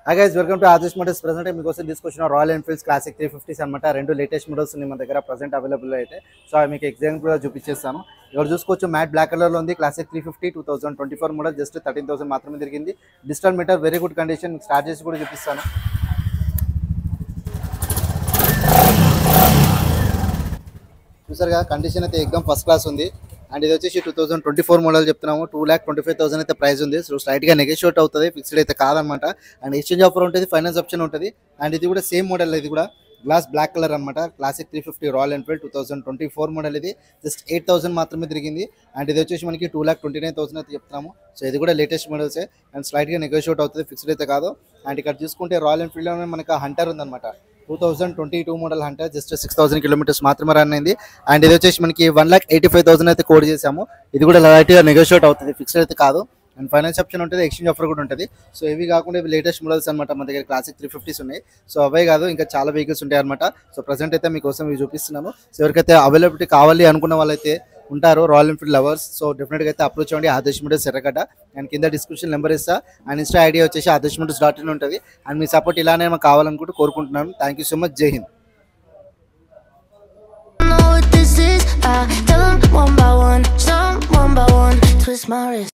Hi guys, welcome to Adesh Motors. Present మీకోసం తీసుకొచ్చిన royal Enfields classic 350s అనమాట. రెండు లేటెస్ట్ మోడల్స్ ఉన్నాయి మన దగ్గర ప్రెజెంట్ అవైలబుల్ అయితే. సో అవి మీకు ఎగ్జాంపుల్ కూడా చూపించేస్తాను. ఇక్కడ చూసుకోవచ్చు, మ్యాట్ బ్లాక్ కలర్లో ఉంది. Classic 350 2024 model. జస్ట్ 13,000 మాత్రమే తిరిగింది. Digital meter, very good condition. Start చేసి కూడా చూపిస్తాను. చూసారుగా, కండిషన్ అయితే ఎగ్జామ్ ఫస్ట్ క్లాస్ ఉంది. అండ్ ఇది వచ్చేసి 2024 మోడల్ చెప్తున్నాము. 2,25,000 అయితే ప్రైస్ ఉంది. సో స్లైట్గా నెగోషియేట్ అవుతుంది, ఫిక్స్డ్ అయితే కాదనమాట. అండ్ ఎక్స్చేంజ్ ఆఫర్ ఉంటుంది, ఫైనాన్స్ ఆప్షన్ ఉంటుంది. అండ్ ఇది కూడా సేమ్ మోడల్, ఇది కూడా గ్లాస్ బ్లాక్ కలర్ అనమాట. Classic 350 royal Enfield 2024 model. ఇది జస్ట్ 8,000 మాత్రమే తిరిగింది. అండ్ ఇది వచ్చేసి మనకి 2,29,000 అయితే చెప్తున్నాము. సో ఇది కూడా లేటెస్ట్ మోడల్సే. అండ్ స్లైట్గా నెగోషియేట్ అవుతుంది, ఫిక్స్డ్ అయితే కాదు. అండ్ ఇక్కడ చూసుకుంటే రాయల్ ఎన్ఫీల్డ్లోనే మనకు హంటర్ ఉందన్నమాట. 2022 మోడల్ హంటర్. జస్ట్ 6,000 కిలోమీటర్స్ మాత్రమే రన్ అయింది. అండ్ ఇది వచ్చేసి మనకి 1,85,000 అయితే కోడ్ చేసాము. ఇది కూడా లైట్గా నెగోషియేట్ అవుతుంది, ఫిక్స్డ్ అయితే కాదు. అండ్ ఫైనాన్స్ ఆప్షన్ ఉంటుంది, ఎక్స్చేంజ్ ఆఫర్ కూడా ఉంటుంది. సో ఇవి కాకుండా ఇవి లేటెస్ట్ మోడల్స్ అనమాట. మన దగ్గర క్లాసిక్ 350s ఉన్నాయి. సో అవే కాదు, ఇంకా చాలా వెహికల్స్ ఉంటాయి అనమాట. సో ప్రజెంట్ అయితే మీకోసం ఇవి చూపిస్తున్నాను. సో ఎవరికైతే అవైలబిలిటీ కావాలి అనుకున్న వాళ్ళైతే ఉంటారు రాయల్ ఎన్ఫీల్డ్ లవర్స్, సో డెఫినెట్గా అయితే అప్రోచ్ అవ్వండి. ఆదేశ్ మోటార్స్ ఎర్రగడ్డ. అండ్ కింద డిస్క్రిప్షన్ నెంబర్ ఇస్తా. అండ్ ఇన్స్టా ఐడి వచ్చేసి aadeshmotors.in ఉంటుంది. అండ్ మీ సపోర్ట్ ఇలానే మాకు కావాలనుకుంటూ కోరుకుంటున్నాను. Thank you so much. జై Hind. Tell them one by one, some one by one, twist my wrist.